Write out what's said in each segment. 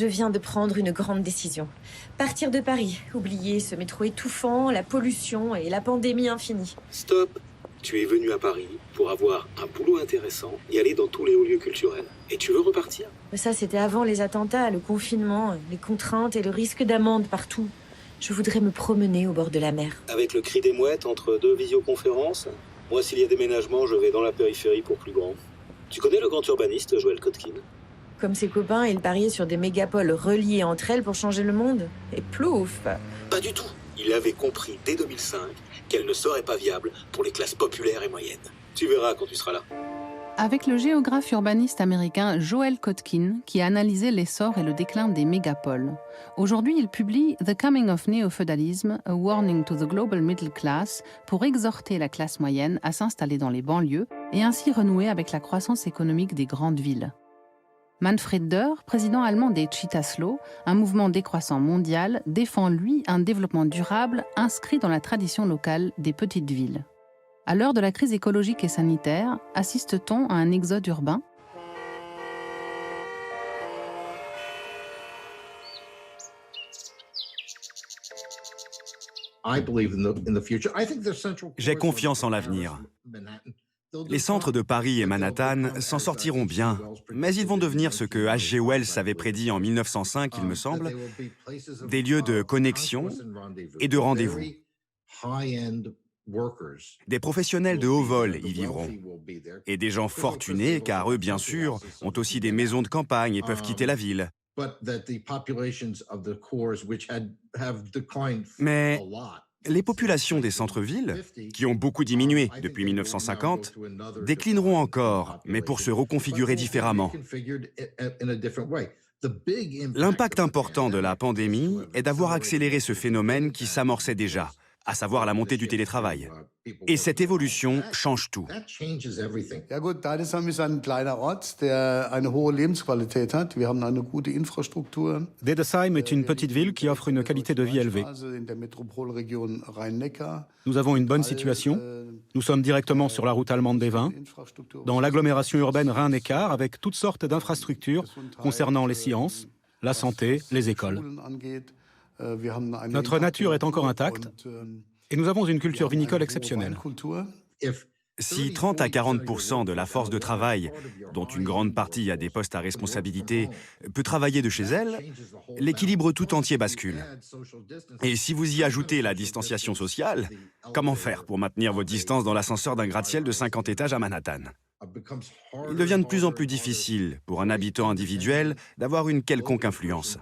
Je viens de prendre une grande décision. Partir de Paris, oublier ce métro étouffant, la pollution et la pandémie infinie. Stop! Tu es venu à Paris pour avoir un boulot intéressant et aller dans tous les hauts lieux culturels. Et tu veux repartir? Mais ça, c'était avant les attentats, le confinement, les contraintes et le risque d'amende partout. Je voudrais me promener au bord de la mer. Avec le cri des mouettes entre deux visioconférences? Moi, s'il y a déménagement, je vais dans la périphérie pour plus grand. Tu connais le grand urbaniste Joël Kotkin? Comme ses copains, il pariait sur des mégapoles reliées entre elles pour changer le monde. Et plouf! Pas du tout. Il avait compris dès 2005 qu'elle ne serait pas viable pour les classes populaires et moyennes. Tu verras quand tu seras là. Avec le géographe urbaniste américain Joel Kotkin, qui a analysé l'essor et le déclin des mégapoles. Aujourd'hui, il publie The Coming of Neo-Feudalism, A Warning to the Global Middle Class, pour exhorter la classe moyenne à s'installer dans les banlieues et ainsi renouer avec la croissance économique des grandes villes. Manfred Dörr, président allemand des Cheetah-Slow, un mouvement décroissant mondial, défend lui un développement durable inscrit dans la tradition locale des petites villes. À l'heure de la crise écologique et sanitaire, assiste-t-on à un exode urbain ? J'ai confiance en l'avenir. Les centres de Paris et Manhattan s'en sortiront bien, mais ils vont devenir ce que H.G. Wells avait prédit en 1905, il me semble, des lieux de connexion et de rendez-vous. Des professionnels de haut vol y vivront, et des gens fortunés, car eux, bien sûr, ont aussi des maisons de campagne et peuvent quitter la ville. Mais les populations des centres-villes, qui ont beaucoup diminué depuis 1950, déclineront encore, mais pour se reconfigurer différemment. L'impact important de la pandémie est d'avoir accéléré ce phénomène qui s'amorçait déjà, à savoir la montée du télétravail. Et cette évolution change tout. Dedesheim est une petite ville qui offre une qualité de vie élevée. Nous avons une bonne situation. Nous sommes directement sur la route allemande des vins, dans l'agglomération urbaine Rhin-Neckar, avec toutes sortes d'infrastructures concernant les sciences, la santé, les écoles. Notre nature est encore intacte et nous avons une culture vinicole exceptionnelle. Si 30 à 40% de la force de travail, dont une grande partie a des postes à responsabilité, peut travailler de chez elle, l'équilibre tout entier bascule. Et si vous y ajoutez la distanciation sociale, comment faire pour maintenir vos distances dans l'ascenseur d'un gratte-ciel de 50 étages à Manhattan? Il devient de plus en plus difficile pour un habitant individuel d'avoir une quelconque influence.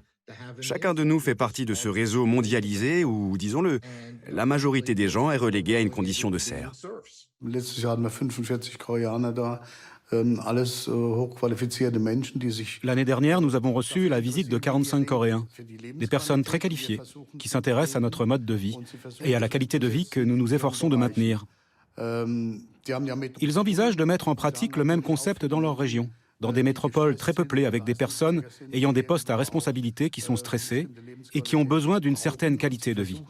Chacun de nous fait partie de ce réseau mondialisé où, disons-le, la majorité des gens est reléguée à une condition de serf. L'année dernière, nous avons reçu la visite de 45 Coréens, des personnes très qualifiées, qui s'intéressent à notre mode de vie et à la qualité de vie que nous nous efforçons de maintenir. Ils envisagent de mettre en pratique le même concept dans leur région, dans des métropoles très peuplées avec des personnes ayant des postes à responsabilité qui sont stressées et qui ont besoin d'une certaine qualité de vie.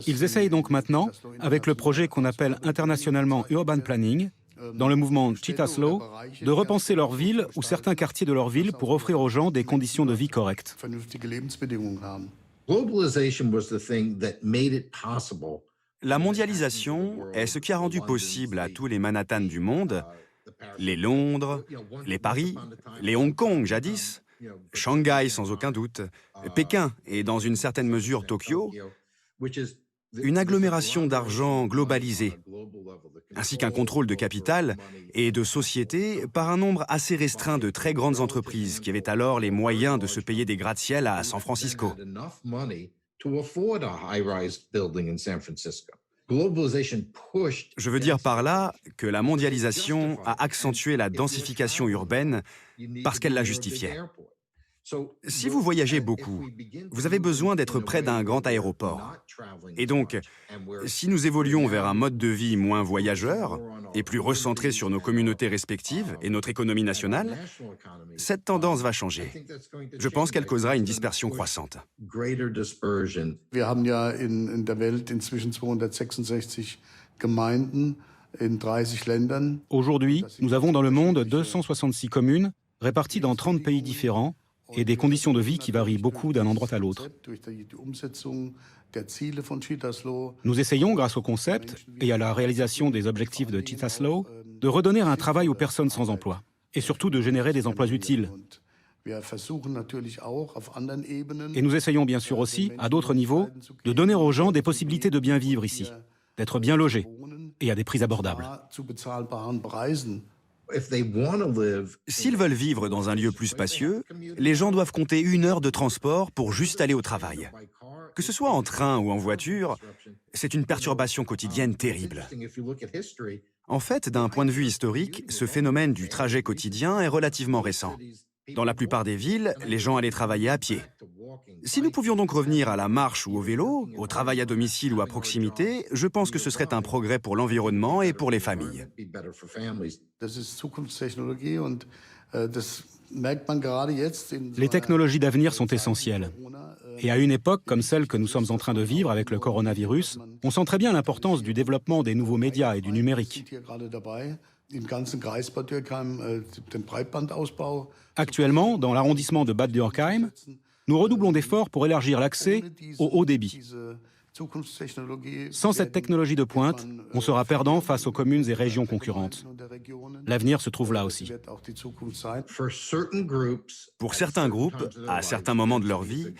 Ils essayent donc maintenant, avec le projet qu'on appelle internationalement Urban Planning, dans le mouvement Cheetah-Slow, de repenser leur ville ou certains quartiers de leur ville pour offrir aux gens des conditions de vie correctes. La mondialisation est ce qui a rendu possible à tous les Manhattan du monde, les Londres, les Paris, les Hong Kong jadis, Shanghai sans aucun doute, Pékin et dans une certaine mesure Tokyo, une agglomération d'argent globalisée, ainsi qu'un contrôle de capital et de société par un nombre assez restreint de très grandes entreprises qui avaient alors les moyens de se payer des gratte-ciel à San Francisco. Je veux dire par là que la mondialisation a accentué la densification urbaine parce qu'elle la justifiait. Si vous voyagez beaucoup, vous avez besoin d'être près d'un grand aéroport. Et donc, si nous évoluons vers un mode de vie moins voyageur et plus recentré sur nos communautés respectives et notre économie nationale, cette tendance va changer. Je pense qu'elle causera une dispersion croissante. Wir haben ja in der Welt inzwischen 266 Gemeinden in 30 Ländern. Aujourd'hui, nous avons dans le monde 266 communes répartis dans 30 pays différents et des conditions de vie qui varient beaucoup d'un endroit à l'autre. Nous essayons, grâce au concept et à la réalisation des objectifs de Chittaslow, de redonner un travail aux personnes sans emploi et surtout de générer des emplois utiles. Et nous essayons bien sûr aussi, à d'autres niveaux, de donner aux gens des possibilités de bien vivre ici, d'être bien logés et à des prix abordables. S'ils veulent vivre dans un lieu plus spacieux, les gens doivent compter 1 heure de transport pour juste aller au travail. Que ce soit en train ou en voiture, c'est une perturbation quotidienne terrible. En fait, d'un point de vue historique, ce phénomène du trajet quotidien est relativement récent. Dans la plupart des villes, les gens allaient travailler à pied. Si nous pouvions donc revenir à la marche ou au vélo, au travail à domicile ou à proximité, je pense que ce serait un progrès pour l'environnement et pour les familles. Les technologies d'avenir sont essentielles. Et à une époque comme celle que nous sommes en train de vivre avec le coronavirus, on sent très bien l'importance du développement des nouveaux médias et du numérique. Actuellement, dans l'arrondissement de Bad Dürkheim, nous redoublons d'efforts pour élargir l'accès au haut débit. Sans cette technologie de pointe, on sera perdant face aux communes et régions concurrentes. L'avenir se trouve là aussi. Pour certains groupes, à certains moments de leur vie,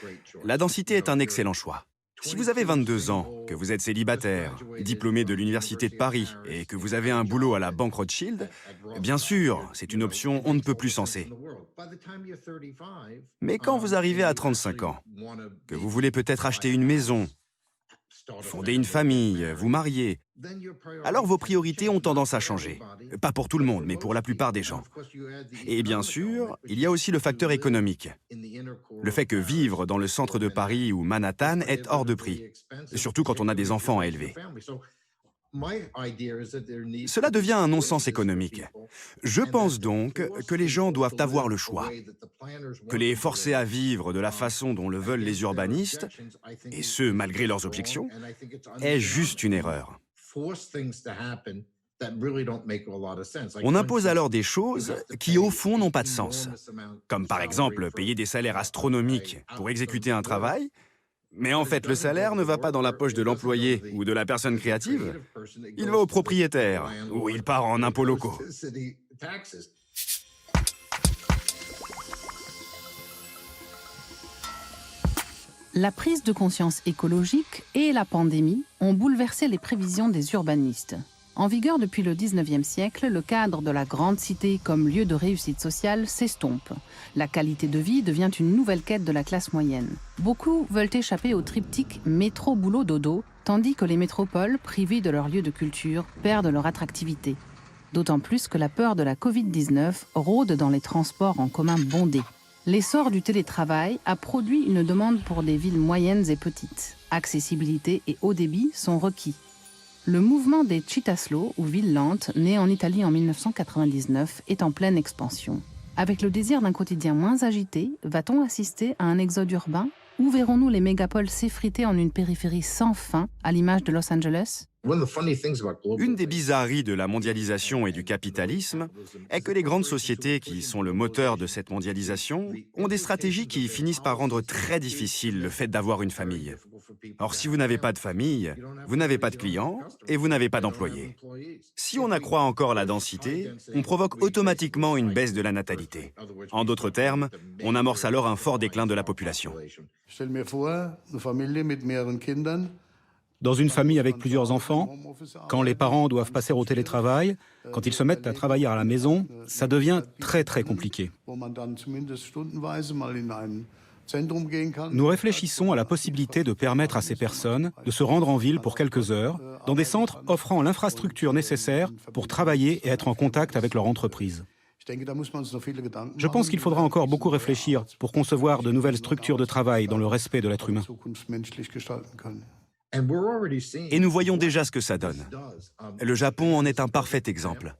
la densité est un excellent choix. Si vous avez 22 ans, que vous êtes célibataire, diplômé de l'Université de Paris et que vous avez un boulot à la Banque Rothschild, bien sûr, c'est une option on ne peut plus sensée. Mais quand vous arrivez à 35 ans, que vous voulez peut-être acheter une maison, fonder une famille, vous marier, alors vos priorités ont tendance à changer. Pas pour tout le monde, mais pour la plupart des gens. Et bien sûr, il y a aussi le facteur économique. Le fait que vivre dans le centre de Paris ou Manhattan est hors de prix, surtout quand on a des enfants à élever. Cela devient un non-sens économique. Je pense donc que les gens doivent avoir le choix. Que les forcer à vivre de la façon dont le veulent les urbanistes, et ce malgré leurs objections, est juste une erreur. On impose alors des choses qui, au fond, n'ont pas de sens. Comme par exemple payer des salaires astronomiques pour exécuter un travail, mais en fait, le salaire ne va pas dans la poche de l'employé ou de la personne créative, il va au propriétaire, ou il part en impôts locaux. La prise de conscience écologique et la pandémie ont bouleversé les prévisions des urbanistes. En vigueur depuis le 19e siècle, le cadre de la grande cité comme lieu de réussite sociale s'estompe. La qualité de vie devient une nouvelle quête de la classe moyenne. Beaucoup veulent échapper au triptyque métro, boulot, dodo, tandis que les métropoles, privées de leur lieu de culture, perdent leur attractivité. D'autant plus que la peur de la Covid-19 rôde dans les transports en commun bondés. L'essor du télétravail a produit une demande pour des villes moyennes et petites. Accessibilité et haut débit sont requis. Le mouvement des Chittaslow, ou villes lentes, né en Italie en 1999, est en pleine expansion. Avec le désir d'un quotidien moins agité, va-t-on assister à un exode urbain? Ou verrons-nous les mégapoles s'effriter en une périphérie sans fin, à l'image de Los Angeles? Une des bizarreries de la mondialisation et du capitalisme est que les grandes sociétés qui sont le moteur de cette mondialisation ont des stratégies qui finissent par rendre très difficile le fait d'avoir une famille. Or, si vous n'avez pas de famille, vous n'avez pas de clients et vous n'avez pas d'employés. Si on accroît encore la densité, on provoque automatiquement une baisse de la natalité. En d'autres termes, on amorce alors un fort déclin de la population. Dans une famille avec plusieurs enfants, quand les parents doivent passer au télétravail, quand ils se mettent à travailler à la maison, ça devient très très compliqué. Nous réfléchissons à la possibilité de permettre à ces personnes de se rendre en ville pour quelques heures, dans des centres offrant l'infrastructure nécessaire pour travailler et être en contact avec leur entreprise. Je pense qu'il faudra encore beaucoup réfléchir pour concevoir de nouvelles structures de travail dans le respect de l'être humain. Et nous voyons déjà ce que ça donne. Le Japon en est un parfait exemple.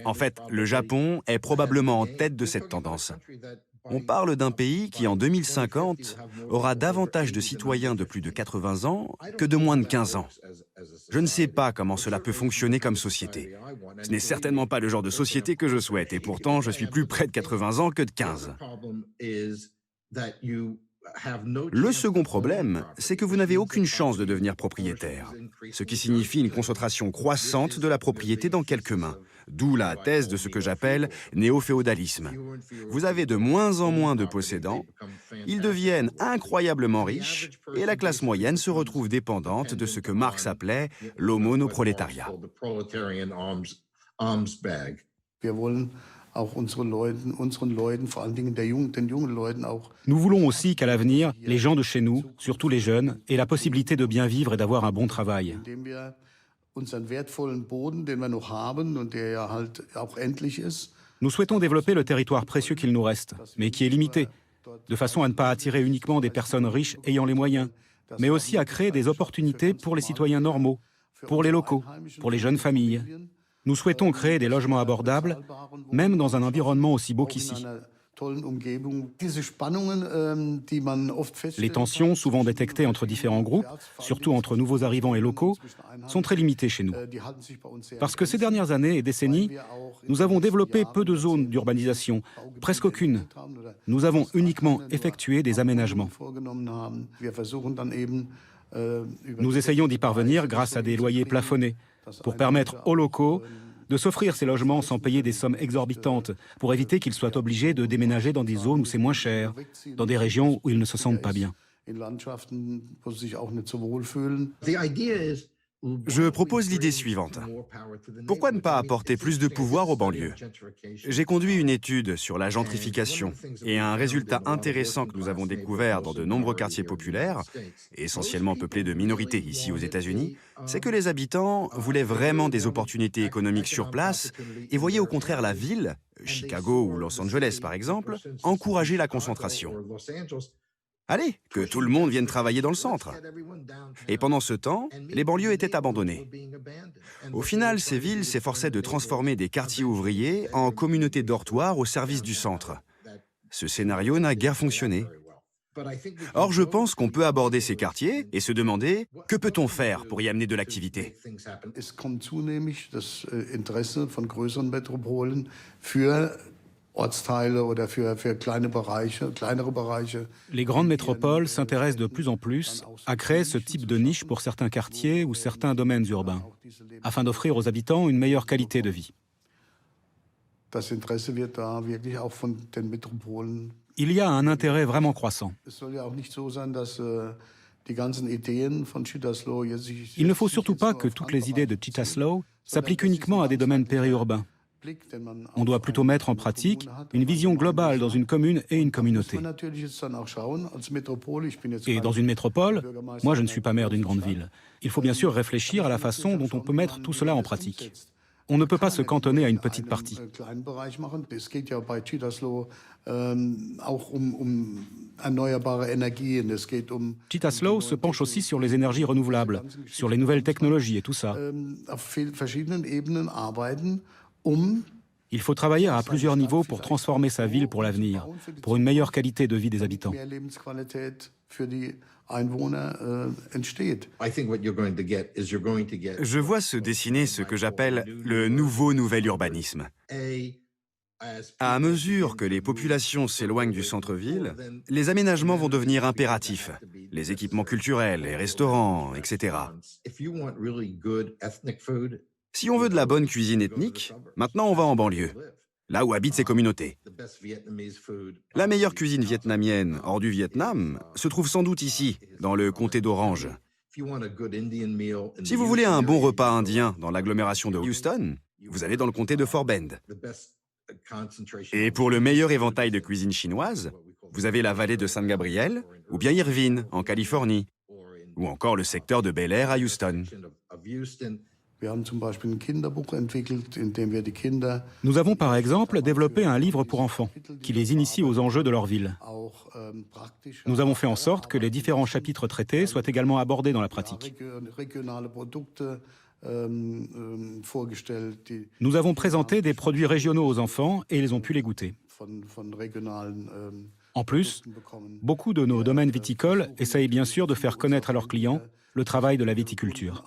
En fait, le Japon est probablement en tête de cette tendance. On parle d'un pays qui, en 2050, aura davantage de citoyens de plus de 80 ans que de moins de 15 ans. Je ne sais pas comment cela peut fonctionner comme société. Ce n'est certainement pas le genre de société que je souhaite, et pourtant je suis plus près de 80 ans que de 15. Le second problème, c'est que vous n'avez aucune chance de devenir propriétaire, ce qui signifie une concentration croissante de la propriété dans quelques mains, d'où la thèse de ce que j'appelle néo-féodalisme. Vous avez de moins en moins de possédants, ils deviennent incroyablement riches et la classe moyenne se retrouve dépendante de ce que Marx appelait l'homonoprolétariat. Nous voulons aussi qu'à l'avenir, les gens de chez nous, surtout les jeunes, aient la possibilité de bien vivre et d'avoir un bon travail. Nous souhaitons développer le territoire précieux qu'il nous reste, mais qui est limité, de façon à ne pas attirer uniquement des personnes riches ayant les moyens, mais aussi à créer des opportunités pour les citoyens normaux, pour les locaux, pour les jeunes familles. Nous souhaitons créer des logements abordables, même dans un environnement aussi beau qu'ici. Les tensions, souvent détectées entre différents groupes, surtout entre nouveaux arrivants et locaux, sont très limitées chez nous. Parce que ces dernières années et décennies, nous avons développé peu de zones d'urbanisation, presque aucune. Nous avons uniquement effectué des aménagements. Nous essayons d'y parvenir grâce à des loyers plafonnés, pour permettre aux locaux de s'offrir ces logements sans payer des sommes exorbitantes, pour éviter qu'ils soient obligés de déménager dans des zones où c'est moins cher, dans des régions où ils ne se sentent pas bien. Je propose l'idée suivante. Pourquoi ne pas apporter plus de pouvoir aux banlieues? J'ai conduit une étude sur la gentrification et un résultat intéressant que nous avons découvert dans de nombreux quartiers populaires, essentiellement peuplés de minorités ici aux États-Unis, c'est que les habitants voulaient vraiment des opportunités économiques sur place et voyaient au contraire la ville, Chicago ou Los Angeles par exemple, encourager la concentration. Allez, que tout le monde vienne travailler dans le centre. Et pendant ce temps, les banlieues étaient abandonnées. Au final, ces villes s'efforçaient de transformer des quartiers ouvriers en communautés dortoirs au service du centre. Ce scénario n'a guère fonctionné. Or, je pense qu'on peut aborder ces quartiers et se demander que peut-on faire pour y amener de l'activité. Les grandes métropoles s'intéressent de plus en plus à créer ce type de niche pour certains quartiers ou certains domaines urbains, afin d'offrir aux habitants une meilleure qualité de vie. Il y a un intérêt vraiment croissant. Il ne faut surtout pas que toutes les idées de Chittaslow s'appliquent uniquement à des domaines périurbains. On doit plutôt mettre en pratique une vision globale dans une commune et une communauté. Et dans une métropole, moi je ne suis pas maire d'une grande ville. Il faut bien sûr réfléchir à la façon dont on peut mettre tout cela en pratique. On ne peut pas se cantonner à une petite partie. Chittaslow se penche aussi sur les énergies renouvelables, sur les nouvelles technologies et tout ça. Il faut travailler à plusieurs niveaux pour transformer sa ville pour l'avenir, pour une meilleure qualité de vie des habitants. Je vois se dessiner ce que j'appelle le nouvel urbanisme. À mesure que les populations s'éloignent du centre-ville, les aménagements vont devenir impératifs. Les équipements culturels, les restaurants, etc. Si on veut de la bonne cuisine ethnique, maintenant on va en banlieue, là où habitent ces communautés. La meilleure cuisine vietnamienne hors du Vietnam se trouve sans doute ici, dans le comté d'Orange. Si vous voulez un bon repas indien dans l'agglomération de Houston, vous allez dans le comté de Fort Bend. Et pour le meilleur éventail de cuisine chinoise, vous avez la vallée de San Gabriel ou bien Irvine, en Californie, ou encore le secteur de Bel Air à Houston. Nous avons par exemple développé un livre pour enfants qui les initie aux enjeux de leur ville. Nous avons fait en sorte que les différents chapitres traités soient également abordés dans la pratique. Nous avons présenté des produits régionaux aux enfants et ils ont pu les goûter. En plus, beaucoup de nos domaines viticoles essayent bien sûr de faire connaître à leurs clients le travail de la viticulture.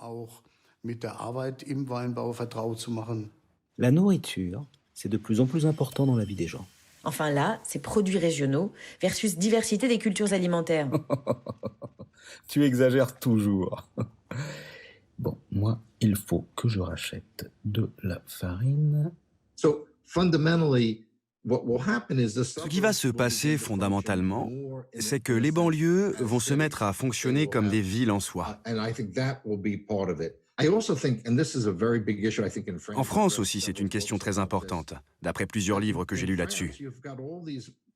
La nourriture, c'est de plus en plus important dans la vie des gens. Enfin là, c'est produits régionaux versus diversité des cultures alimentaires. Tu exagères toujours. Bon, moi, il faut que je rachète de la farine. Ce qui va se passer fondamentalement, c'est que les banlieues vont se mettre à fonctionner comme des villes en soi. En France aussi, c'est une question très importante, d'après plusieurs livres que j'ai lus là-dessus.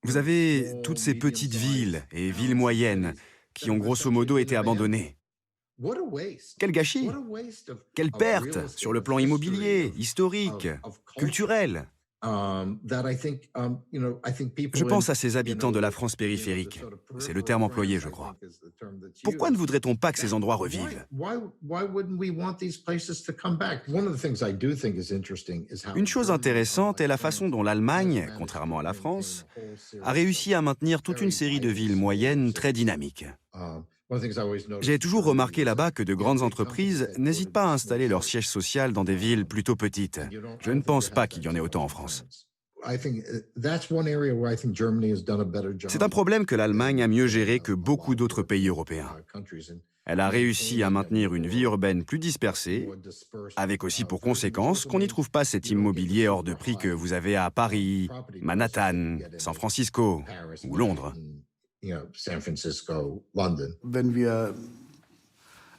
Vous avez toutes ces petites villes et villes moyennes qui ont grosso modo été abandonnées. Quel gâchis! Quelle perte sur le plan immobilier, historique, culturel! Je pense à ces habitants de la France périphérique. C'est le terme employé, je crois. Pourquoi ne voudrait-on pas que ces endroits revivent? Une chose intéressante est la façon dont l'Allemagne, contrairement à la France, a réussi à maintenir toute une série de villes moyennes très dynamiques. J'ai toujours remarqué là-bas que de grandes entreprises n'hésitent pas à installer leur siège social dans des villes plutôt petites. Je ne pense pas qu'il y en ait autant en France. C'est un problème que l'Allemagne a mieux géré que beaucoup d'autres pays européens. Elle a réussi à maintenir une vie urbaine plus dispersée, avec aussi pour conséquence qu'on n'y trouve pas cet immobilier hors de prix que vous avez à Paris, Manhattan, San Francisco ou Londres. San Francisco, London. Wenn wir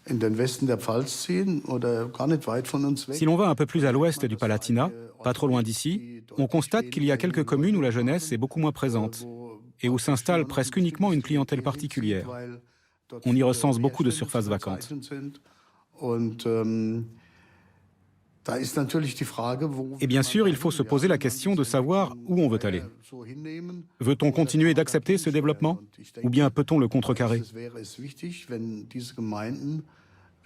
in den Westen der Pfalz ziehen oder gar nicht weit von uns weg. Si l'on va un peu plus à l'ouest du Palatinat, pas trop loin d'ici, on constate qu'il y a quelques communes où la jeunesse est beaucoup moins présente et où s'installe presque uniquement une clientèle particulière. On y recense beaucoup de surfaces vacantes. Et bien sûr, il faut se poser la question de savoir où on veut aller. Veut-on continuer d'accepter ce développement? Ou bien peut-on le contrecarrer?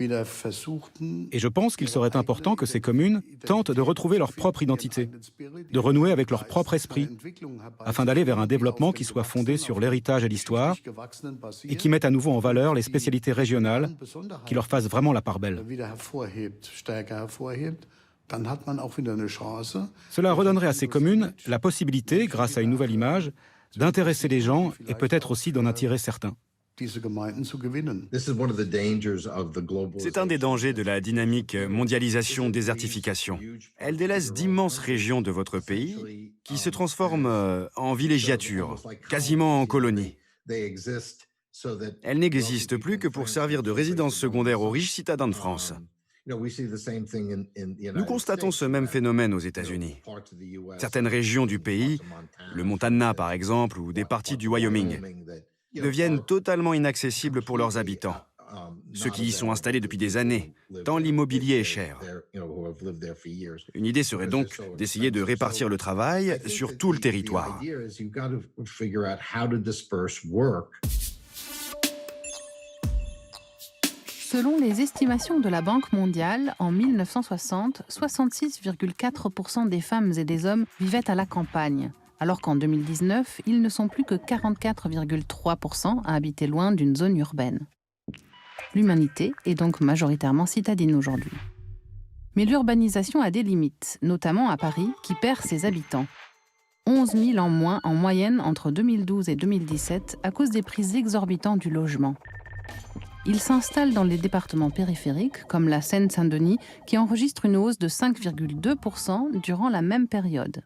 Et je pense qu'il serait important que ces communes tentent de retrouver leur propre identité, de renouer avec leur propre esprit, afin d'aller vers un développement qui soit fondé sur l'héritage et l'histoire, et qui mette à nouveau en valeur les spécialités régionales, qui leur fassent vraiment la part belle. Cela redonnerait à ces communes la possibilité, grâce à une nouvelle image, d'intéresser les gens et peut-être aussi d'en attirer certains. C'est un des dangers de la dynamique mondialisation-désertification. Elle délaisse d'immenses régions de votre pays qui se transforment en villégiature, quasiment en colonies. Elle n'existe plus que pour servir de résidence secondaire aux riches citadins de France. Nous constatons ce même phénomène aux États-Unis. Certaines régions du pays, le Montana par exemple, ou des parties du Wyoming, deviennent totalement inaccessibles pour leurs habitants, ceux qui y sont installés depuis des années, tant l'immobilier est cher. Une idée serait donc d'essayer de répartir le travail sur tout le territoire. Selon les estimations de la Banque mondiale, en 1960, 66,4% des femmes et des hommes vivaient à la campagne, alors qu'en 2019, ils ne sont plus que 44,3% à habiter loin d'une zone urbaine. L'humanité est donc majoritairement citadine aujourd'hui. Mais l'urbanisation a des limites, notamment à Paris, qui perd ses habitants. 11 000 en moins en moyenne entre 2012 et 2017 à cause des prix exorbitants du logement. Ils s'installent dans les départements périphériques, comme la Seine-Saint-Denis, qui enregistre une hausse de 5,2% durant la même période.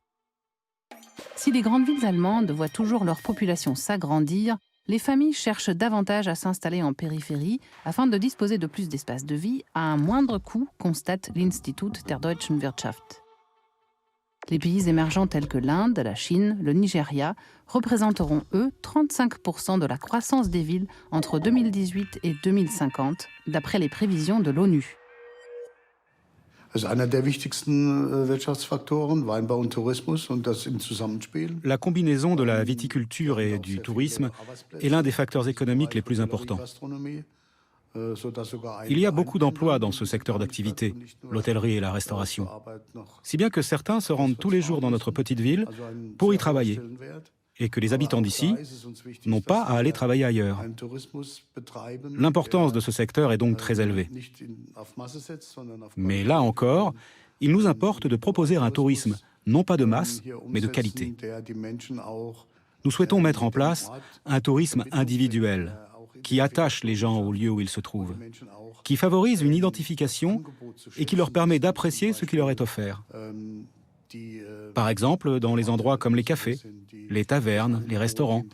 Si les grandes villes allemandes voient toujours leur population s'agrandir, les familles cherchent davantage à s'installer en périphérie afin de disposer de plus d'espace de vie à un moindre coût, constate l'Institut der Deutschen Wirtschaft. Les pays émergents tels que l'Inde, la Chine, le Nigeria représenteront, eux, 35% de la croissance des villes entre 2018 et 2050, d'après les prévisions de l'ONU. La combinaison de la viticulture et du tourisme est l'un des facteurs économiques les plus importants. Il y a beaucoup d'emplois dans ce secteur d'activité, l'hôtellerie et la restauration. Si bien que certains se rendent tous les jours dans notre petite ville pour y travailler, et que les habitants d'ici n'ont pas à aller travailler ailleurs. L'importance de ce secteur est donc très élevée. Mais là encore, il nous importe de proposer un tourisme, non pas de masse, mais de qualité. Nous souhaitons mettre en place un tourisme individuel, qui attache les gens au lieu où ils se trouvent, qui favorise une identification et qui leur permet d'apprécier ce qui leur est offert. Par exemple, dans les endroits comme les cafés, les tavernes, les restaurants,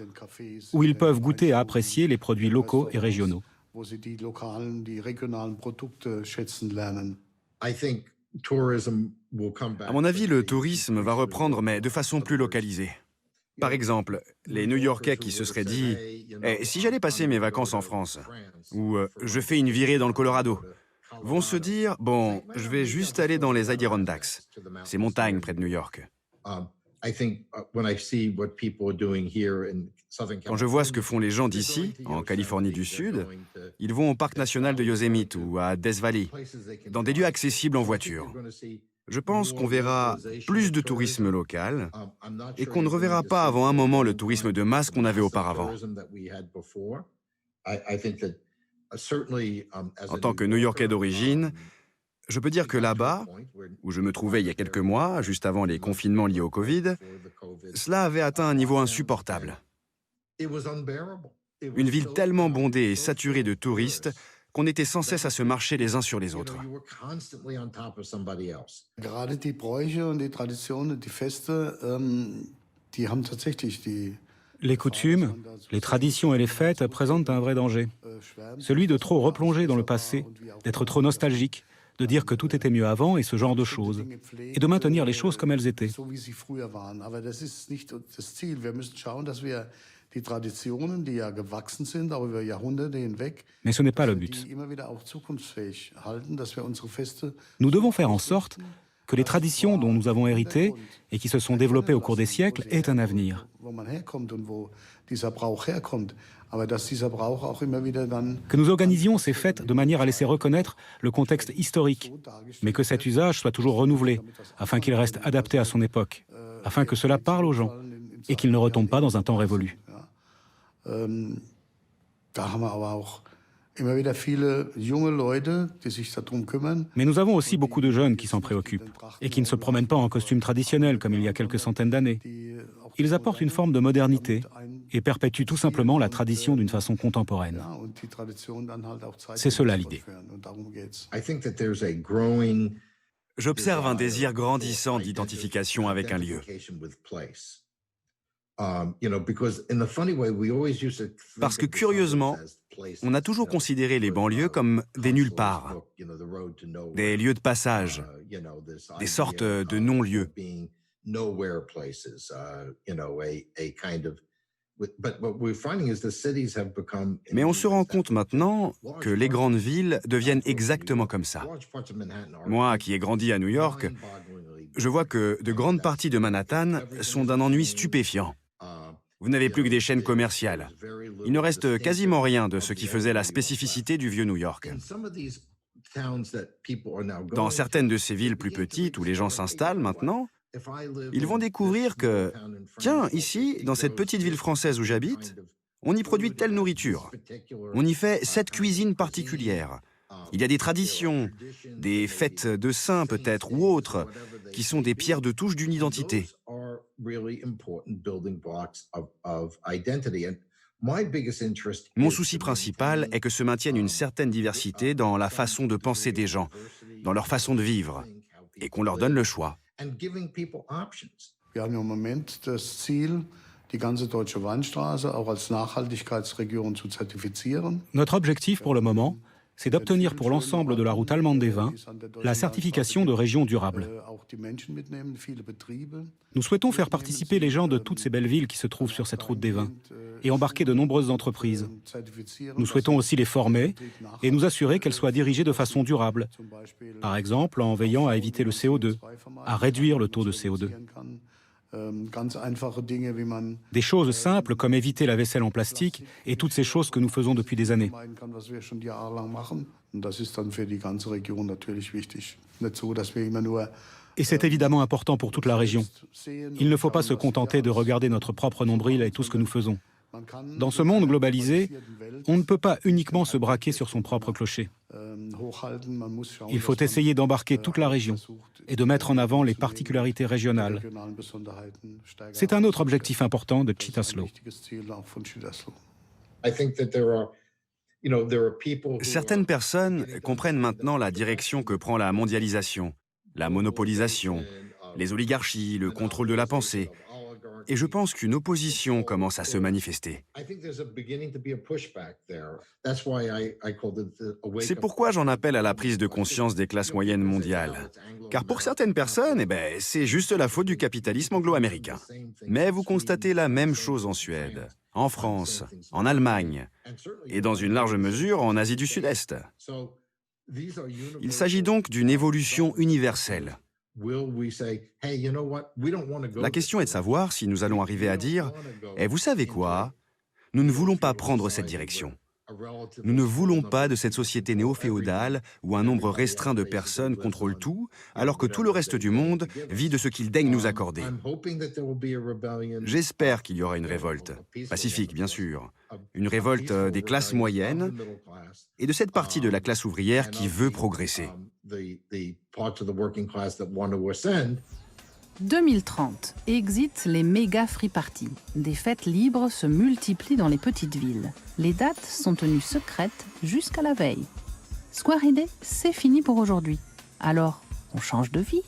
où ils peuvent goûter à apprécier les produits locaux et régionaux. À mon avis, le tourisme va reprendre, mais de façon plus localisée. Par exemple, les New-Yorkais qui se seraient dit « si j'allais passer mes vacances en France » ou « je fais une virée dans le Colorado », vont se dire « bon, je vais juste aller dans les Adirondacks, ces montagnes près de New York ». Quand je vois ce que font les gens d'ici, en Californie du Sud, ils vont au parc national de Yosemite ou à Death Valley, dans des lieux accessibles en voiture. Je pense qu'on verra plus de tourisme local et qu'on ne reverra pas avant un moment le tourisme de masse qu'on avait auparavant. En tant que New-Yorkais d'origine, je peux dire que là-bas, où je me trouvais il y a quelques mois, juste avant les confinements liés au Covid, cela avait atteint un niveau insupportable. Une ville tellement bondée et saturée de touristes qu'on était sans cesse à se marcher les uns sur les autres. Les coutumes, les traditions et les fêtes présentent un vrai danger. Celui de trop replonger dans le passé, d'être trop nostalgique, de dire que tout était mieux avant et ce genre de choses, et de maintenir les choses comme elles étaient. Mais ce n'est pas le but. Nous devons faire en sorte que les traditions dont nous avons hérité et qui se sont développées au cours des siècles aient un avenir. Que nous organisions ces fêtes de manière à laisser reconnaître le contexte historique, mais que cet usage soit toujours renouvelé, afin qu'il reste adapté à son époque, afin que cela parle aux gens et qu'il ne retombe pas dans un temps révolu. Mais nous avons aussi beaucoup de jeunes qui s'en préoccupent et qui ne se promènent pas en costume traditionnel comme il y a quelques centaines d'années. Ils apportent une forme de modernité et perpétuent tout simplement la tradition d'une façon contemporaine. C'est cela l'idée. J'observe un désir grandissant d'identification avec un lieu. Parce que curieusement, on a toujours considéré les banlieues comme des nulle part, des lieux de passage, des sortes de non-lieux. Mais on se rend compte maintenant que les grandes villes deviennent exactement comme ça. Moi, qui ai grandi à New York, je vois que de grandes parties de Manhattan sont d'un ennui stupéfiant. Vous n'avez plus que des chaînes commerciales. Il ne reste quasiment rien de ce qui faisait la spécificité du vieux New York. Dans certaines de ces villes plus petites où les gens s'installent maintenant, ils vont découvrir que, tiens, ici, dans cette petite ville française où j'habite, on y produit telle nourriture. On y fait cette cuisine particulière. Il y a des traditions, des fêtes de saints peut-être ou autres, qui sont des pierres de touche d'une identité. Mon souci principal est que se maintienne une certaine diversité dans la façon de penser des gens, dans leur façon de vivre, et qu'on leur donne le choix. Notre objectif pour le moment, c'est d'obtenir pour l'ensemble de la route allemande des vins la certification de région durable. Nous souhaitons faire participer les gens de toutes ces belles villes qui se trouvent sur cette route des vins et embarquer de nombreuses entreprises. Nous souhaitons aussi les former et nous assurer qu'elles soient dirigées de façon durable, par exemple en veillant à éviter le CO2, à réduire le taux de CO2. Des choses simples comme éviter la vaisselle en plastique et toutes ces choses que nous faisons depuis des années. Et c'est évidemment important pour toute la région. Il ne faut pas se contenter de regarder notre propre nombril et tout ce que nous faisons. Dans ce monde globalisé, on ne peut pas uniquement se braquer sur son propre clocher. Il faut essayer d'embarquer toute la région et de mettre en avant les particularités régionales. C'est un autre objectif important de Cheetahs Law. Certaines personnes comprennent maintenant la direction que prend la mondialisation, la monopolisation, les oligarchies, le contrôle de la pensée. Et je pense qu'une opposition commence à se manifester. C'est pourquoi j'en appelle à la prise de conscience des classes moyennes mondiales. Car pour certaines personnes, c'est juste la faute du capitalisme anglo-américain. Mais vous constatez la même chose en Suède, en France, en Allemagne et dans une large mesure en Asie du Sud-Est. Il s'agit donc d'une évolution universelle. La question est de savoir si nous allons arriver à dire « Eh, vous savez quoi ? Nous ne voulons pas prendre cette direction. Nous ne voulons pas de cette société néo-féodale où un nombre restreint de personnes contrôle tout, alors que tout le reste du monde vit de ce qu'il daigne nous accorder. » J'espère qu'il y aura une révolte, pacifique bien sûr, une révolte des classes moyennes et de cette partie de la classe ouvrière qui veut progresser. 2030, exit les méga free parties. Des fêtes libres se multiplient dans les petites villes. Les dates sont tenues secrètes jusqu'à la veille. Square Idée, c'est fini pour aujourd'hui. Alors, on change de vie ?